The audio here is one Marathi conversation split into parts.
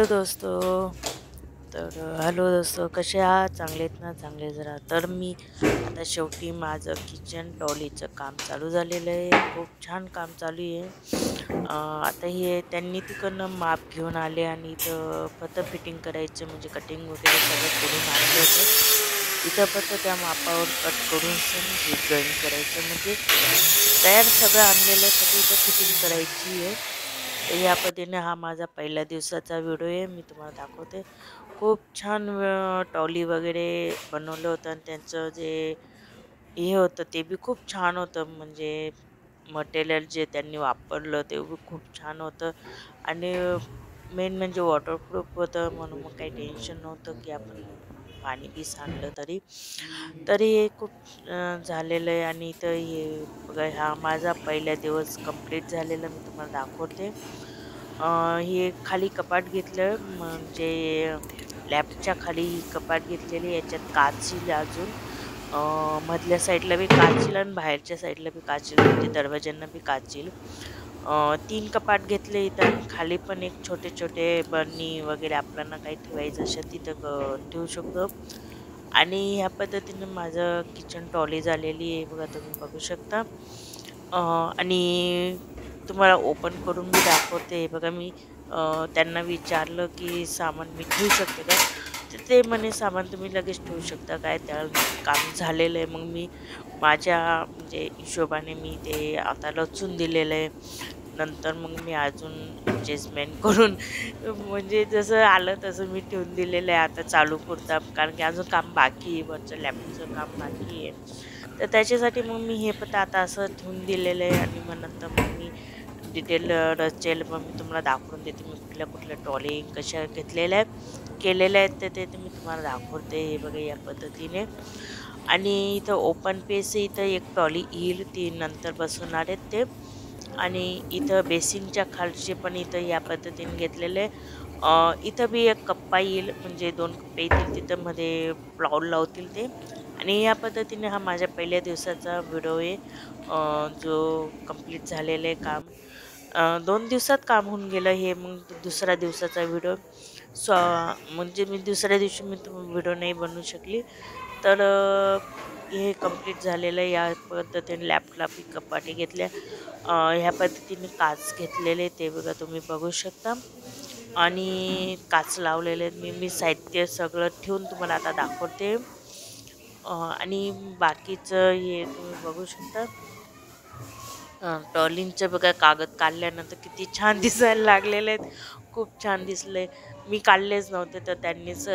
दोस्तों. हॅलो दोस्तों, कसे आहात? चांगले आहेत ना? चांगले जरा. तर मी आता शेवटी माझं किचन ट्रॉलीचं काम चालू झालेलं आहे. खूप छान काम चालू आहे. आता हे त्यांनी तिकडनं माप घेऊन आले आणि इथं फक्त फिटिंग करायचं म्हणजे कटिंग वगैरे सगळं करून आणलं होतं. इथं फक्त त्या मापावर कट करून जॉईन करायचं म्हणजे तयार सगळं आणलेलं फक्त इथं फिटिंग करायची आहे. तर या पद्धतीने हा माझा पहिल्या दिवसाचा व्हिडिओ आहे. मी तुम्हाला दाखवते. खूप छान ट्रॉली वगैरे बनवलं होतं आणि त्यांचं जे हे होतं ते बी खूप छान होतं. म्हणजे मटेरियल जे त्यांनी वापरलं ते बी खूप छान होतं आणि मेन म्हणजे वॉटरप्रूफ होतं म्हणून मग काही टेन्शन नव्हतं की आपण पाणी बी सांडलं तरी तरी हे खूप झालेलं आहे. आणि इथं हे बघा, हा माझा पहिला दिवस कंप्लीट झालेला मी तुम्हाला दाखवते. हे खाली कपाट घेतलं म्हणजे लॅबच्या खाली कपाट घेतलेली, याच्यात काच येईल अजून. मधल्या साईडला बी काच येईल आणि बाहेरच्या साईडला बी काच येईल म्हणजे दरवाज्यांना बी काच येईल. 3 कपाट घेतले इथं आणि खाली पण एक छोटे छोटे बरणी वगैरे आपल्याला काही ठेवायचं असेल तिथं ठेवू शकतो. आणि ह्या पद्धतीने माझं किचन ट्रॉली झालेली आहे बघा, तुम्ही बघू शकता. आणि तुम्हाला ओपन करून मी दाखवते. हे बघा, मी त्यांना विचारलं की सामान मी ठेवू शकते का? तर ते म्हणे सामान तुम्ही लगेच ठेवू शकता, काय त्या काम झालेलं आहे. मग मी माझ्या म्हणजे हिशोबाने मी ते आता रचून दिलेलं आहे. नंतर मग मी अजून ॲडजस्टमेंट करून म्हणजे जसं आलं तसं मी ठेवून दिलेलं आहे आता चालू पुरता. कारण की अजून काम बाकी आहे, वरचं लॅबचं काम बाकी आहे. तर त्याच्यासाठी मग मी हे पण आता असं ठेवून दिलेलं आहे. आणि मग नंतर मग मी डिटेल रचेल मग मी तुम्हाला दाखवून देते. मी कुठल्या कुठल्या ट्रॉली कशा घेतलेल्या आहेत, केलेल्या आहेत, तर ते मी तुम्हाला दाखवते. हे बघा या पद्धतीने. आणि इथं ओपन पेस इथं एक ट्रॉली येईल, ती नंतर बसवणार आहेत ते. आणि इथं बेसिनच्या खालचे पण इथं या पद्धतीने घेतलेले. इथं बी एक कप्पा येईल म्हणजे 2 कप्पे येतील तिथं मध्ये प्लाऊड लावतील ते. आणि या पद्धतीने हा माझ्या पहिल्या दिवसाचा व्हिडिओ आहे, जो कंप्लीट झालेलं आहे काम. 2 दिवसात काम होऊन गेलं हे. मग दुसऱ्या दिवसाचा व्हिडिओ म्हणजे मी दुसऱ्या दिवशी मी व्हिडिओ नाही बनवू शकली. तर हे कंप्लीट झालेलं आहे. या पद्धतीने लॅपटॉप ही कपाटी घेतल्या. ह्या पद्धतीने काच घेतलेले ते बघा, तुम्ही बघू शकता. आणि काच लावलेले आहेत. मी साहित्य सगळं ठेवून तुम्हाला आता दाखवते. आणि बाकीचं हे तुम्ही बघू शकता. ट्रॉलींचे बघा कागद काढल्यानंतर किती छान दिसायला लागलेले आहेत. खूप छान दिसले. मी काढलेच नव्हते तर त्यांनीच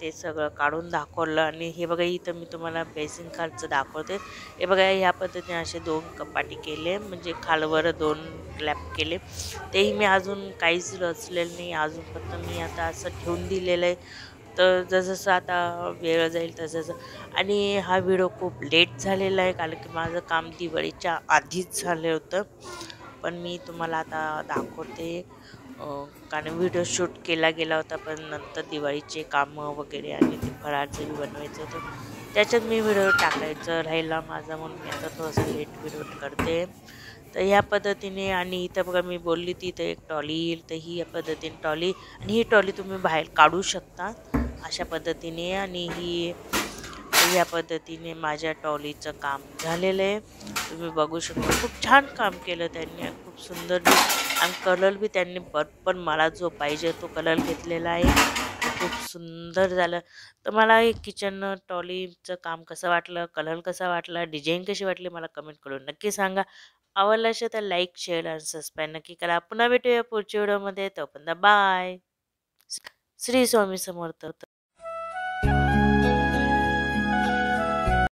ते सगळं काढून दाखवलं. आणि हे बघा, इथं मी तुम्हाला बेसिन खालचं दाखवते. हे बघा, ह्या पद्धतीने असे 2 कपाटी केले म्हणजे खालवर 2 क्लॅप केले. तेही मी अजून काहीच रचलेलं नाही. अजून फक्त मी आता असं ठेवून दिलेलं आहे. तर जसं आता वेळ जाईल तसं. आणि हा व्हिडिओ खूप लेट झालेला आहे कारण की माझं काम दिवाळीच्या आधीच झालं होतं. पण मी तुम्हाला आता दाखवते. अ, कारण व्हिडिओ शूट केला गेला होता पण नंतर दिवाळीचे कामं वगैरे आणि ते फराळचं बी बनवायचं होतं, त्याच्यात मी व्हिडिओ टाकायचं राहिला माझा म्हणून मी आता थोडंसं लेट व्हिडिओ करते. तर ह्या पद्धतीने. आणि इथं बघा, मी बोलली ती इथं एक ट्रॉली येईल, तर ही या पद्धतीने ट्रॉली. आणि ही ट्रॉली तुम्ही बाहेर काढू शकता अशा पद्धतीने. आणि ही या पद्धतीने माझ्या ट्रॉलीचं काम झालेलं आहे. तुम्ही बघू शकता. खूप छान काम केलं त्यांनी, खूप सुंदर बी. आणि कलर बी त्यांनी बरोबर मला जो पाहिजे तो कलर घेतलेला आहे आणि खूप सुंदर झालं. तर मला हे किचन ट्रॉलीचं काम कसं वाटलं, कलर कसा वाटला, डिझाईन कशी वाटली, मला कमेंट करून नक्की सांगा. आवडलं असेल तर लाईक, शेअर आणि सबस्क्राईब नक्की करा. पुन्हा भेटूया पुढच्या व्हिडिओमध्ये. तोपर्यंत बाय. श्री स्वामी समर्थ.